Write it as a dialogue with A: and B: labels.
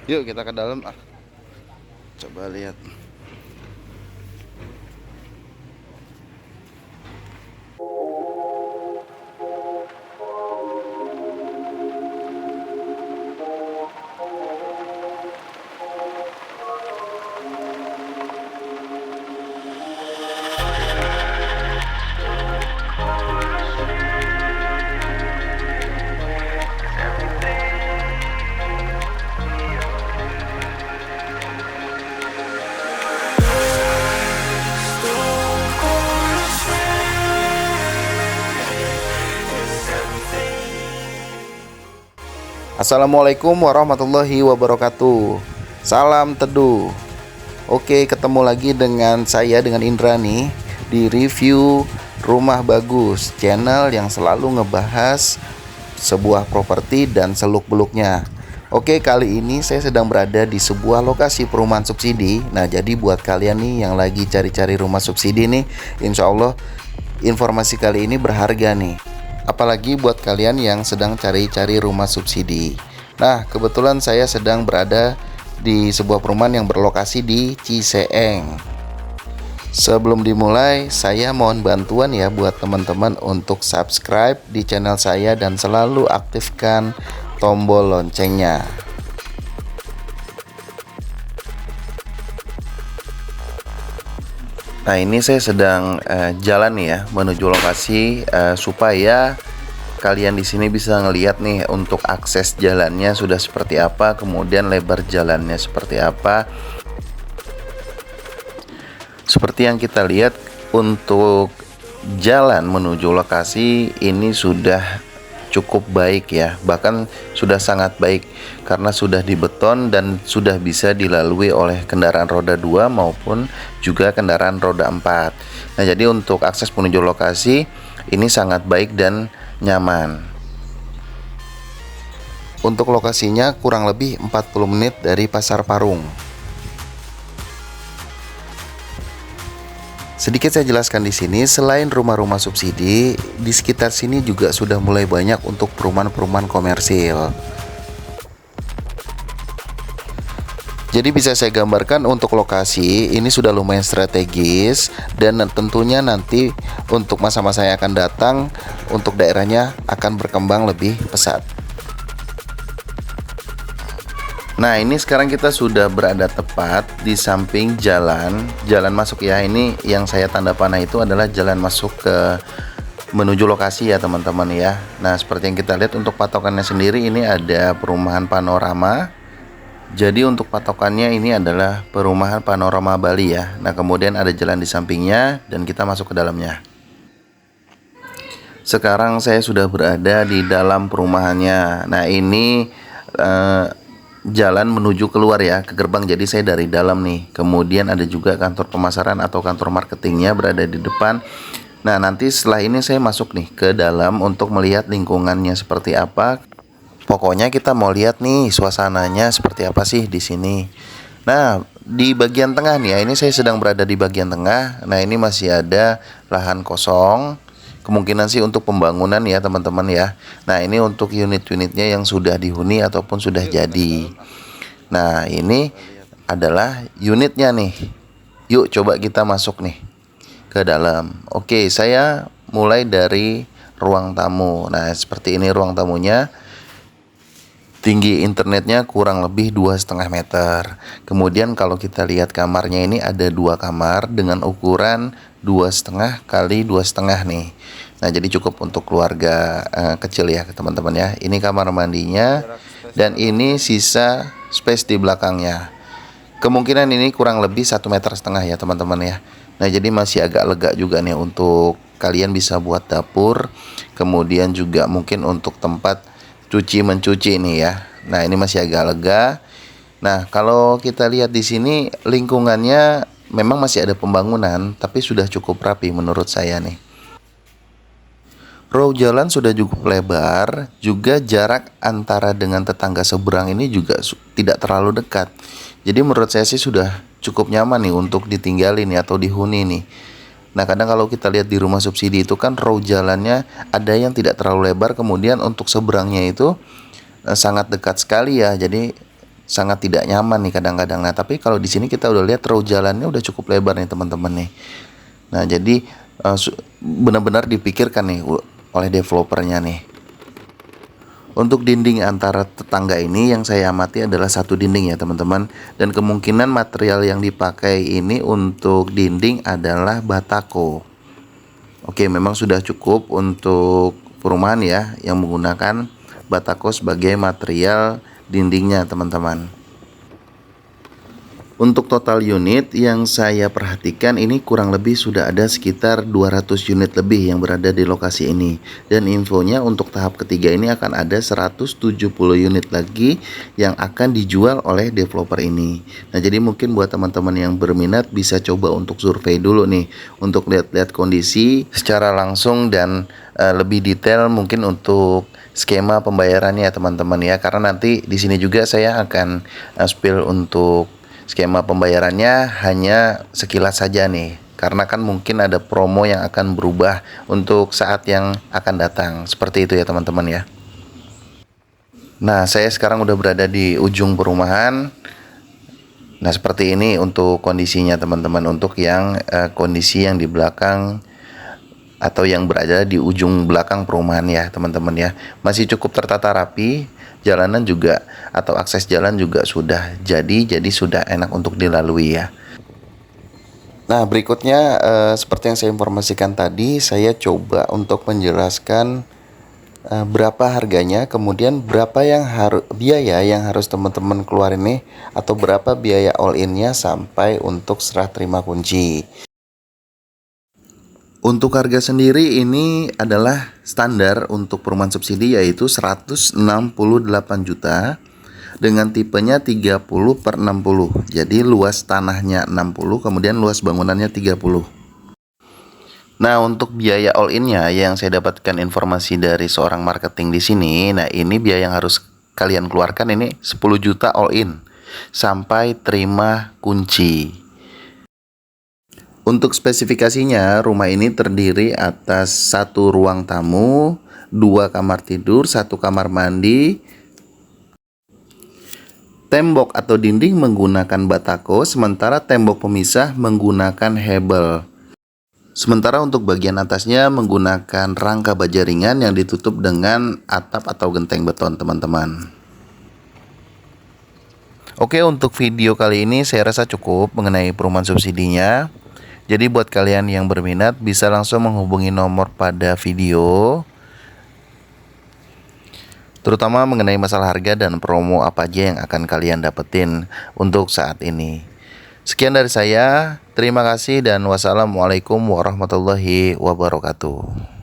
A: Yuk kita ke dalam ah. Coba lihat. Assalamualaikum warahmatullahi wabarakatuh. Salam teduh. Oke, ketemu lagi dengan saya dengan Indra nih di review Rumah Bagus, channel yang selalu ngebahas sebuah properti dan seluk-beluknya. Oke, kali ini saya sedang berada di sebuah lokasi perumahan subsidi. Nah, jadi buat kalian nih yang lagi cari-cari rumah subsidi nih, insya Allah informasi kali ini berharga nih. Apalagi buat kalian yang sedang cari-cari rumah subsidi. Nah, kebetulan saya sedang berada di sebuah perumahan yang berlokasi di Ciseeng. Sebelum dimulai, saya mohon bantuan ya buat teman-teman untuk subscribe di channel saya dan selalu aktifkan tombol loncengnya. Nah, ini saya sedang jalan nih ya menuju lokasi supaya kalian di sini bisa ngelihat nih untuk akses jalannya sudah seperti apa, kemudian lebar jalannya seperti apa. Seperti yang kita lihat untuk jalan menuju lokasi ini sudah cukup baik ya, bahkan sudah sangat baik karena sudah dibeton dan sudah bisa dilalui oleh kendaraan roda 2 maupun juga kendaraan roda 4. Nah, jadi untuk akses menuju lokasi ini sangat baik dan nyaman. Untuk lokasinya kurang lebih 40 menit dari Pasar Parung. Sedikit saya jelaskan di sini, selain rumah-rumah subsidi, di sekitar sini juga sudah mulai banyak untuk perumahan-perumahan komersil. Jadi bisa saya gambarkan untuk lokasi ini sudah lumayan strategis dan tentunya nanti untuk masa-masa yang akan datang untuk daerahnya akan berkembang lebih pesat. Nah, ini sekarang kita sudah berada tepat di samping jalan masuk ya. Ini yang saya tanda panah itu adalah jalan masuk ke menuju lokasi ya teman-teman ya. Nah, seperti yang kita lihat untuk patokannya sendiri ini ada perumahan Panorama. Jadi untuk patokannya ini adalah perumahan Panorama Bali ya. Nah, kemudian ada jalan di sampingnya dan kita masuk ke dalamnya. Sekarang saya sudah berada di dalam perumahannya. Nah, ini jalan menuju keluar ya ke gerbang, jadi saya dari dalam nih. Kemudian ada juga kantor pemasaran atau kantor marketingnya berada di depan. Nah, nanti setelah ini saya masuk nih ke dalam untuk melihat lingkungannya seperti apa. Pokoknya kita mau lihat nih suasananya seperti apa sih di sini. Nah, di bagian tengah nih ya, ini saya sedang berada di bagian tengah. Nah, ini masih ada lahan kosong. Kemungkinan sih untuk pembangunan ya teman-teman ya. Nah, ini untuk unit-unitnya yang sudah dihuni ataupun sudah jadi. Nah, ini adalah unitnya nih. Yuk coba kita masuk nih ke dalam. Oke, saya mulai dari ruang tamu. Nah, seperti ini ruang tamunya. Tinggi internetnya kurang lebih 2,5 meter. Kemudian kalau kita lihat kamarnya ini ada 2 kamar dengan ukuran 2,5 kali 2,5 nih. Nah, jadi cukup untuk keluarga kecil ya teman-teman ya. Ini kamar mandinya dan ini sisa space di belakangnya. Kemungkinan ini kurang lebih 1,5 meter ya teman-teman ya. Nah, jadi masih agak lega juga nih untuk kalian bisa buat dapur. Kemudian juga mungkin untuk tempat cuci mencuci nih ya. Nah, ini masih agak lega. Nah, kalau kita lihat di sini lingkungannya memang masih ada pembangunan, tapi sudah cukup rapi menurut saya nih. Row jalan sudah cukup lebar, juga jarak antara dengan tetangga seberang ini juga tidak terlalu dekat. Jadi menurut saya sih sudah cukup nyaman nih untuk ditinggalin nih atau dihuni nih. Nah, kadang kalau kita lihat di rumah subsidi itu kan row jalannya ada yang tidak terlalu lebar, kemudian untuk seberangnya itu sangat dekat sekali ya. Jadi sangat tidak nyaman nih kadang-kadang. Nah, tapi kalau di sini kita udah lihat row jalannya udah cukup lebar nih teman-teman nih. Nah, jadi benar-benar dipikirkan nih oleh developernya nih. Untuk dinding antara tetangga ini yang saya amati adalah satu dinding ya teman-teman. Dan kemungkinan material yang dipakai ini untuk dinding adalah batako. Oke, memang sudah cukup untuk perumahan ya yang menggunakan batako sebagai material dindingnya teman-teman. Untuk total unit yang saya perhatikan ini kurang lebih sudah ada sekitar 200 unit lebih yang berada di lokasi ini. Dan infonya untuk tahap ketiga ini akan ada 170 unit lagi yang akan dijual oleh developer ini. Nah, jadi mungkin buat teman-teman yang berminat bisa coba untuk survei dulu nih, untuk lihat-lihat kondisi secara langsung dan lebih detail mungkin untuk skema pembayarannya teman-teman ya. Karena nanti di sini juga saya akan spill untuk skema pembayarannya hanya sekilas saja nih, karena kan mungkin ada promo yang akan berubah untuk saat yang akan datang. Seperti itu ya teman-teman ya. Nah, saya sekarang udah berada di ujung perumahan. Nah, seperti ini untuk kondisinya teman-teman. Untuk yang kondisi yang di belakang atau yang berada di ujung belakang perumahan ya teman-teman ya, masih cukup tertata rapi. Jalanan juga atau akses jalan juga sudah jadi sudah enak untuk dilalui ya. Nah, berikutnya seperti yang saya informasikan tadi, saya coba untuk menjelaskan berapa harganya, kemudian berapa yang biaya yang harus teman-teman keluarin nih, atau berapa biaya all in-nya sampai untuk serah terima kunci. Untuk harga sendiri ini adalah standar untuk perumahan subsidi yaitu 168 juta dengan tipenya 30/60. Jadi luas tanahnya 60, kemudian luas bangunannya 30. Nah, untuk biaya all in-nya yang saya dapatkan informasi dari seorang marketing di sini, nah ini biaya yang harus kalian keluarkan ini 10 juta all in sampai terima kunci. Untuk spesifikasinya, rumah ini terdiri atas satu ruang tamu, 2 kamar tidur, 1 kamar mandi. Tembok atau dinding menggunakan batako, sementara tembok pemisah menggunakan hebel. Sementara untuk bagian atasnya menggunakan rangka baja ringan yang ditutup dengan atap atau genteng beton, teman-teman. Oke, untuk video kali ini saya rasa cukup mengenai perumahan subsidinya. Jadi buat kalian yang berminat bisa langsung menghubungi nomor pada video, terutama mengenai masalah harga dan promo apa aja yang akan kalian dapetin untuk saat ini. Sekian dari saya, terima kasih dan wassalamualaikum warahmatullahi wabarakatuh.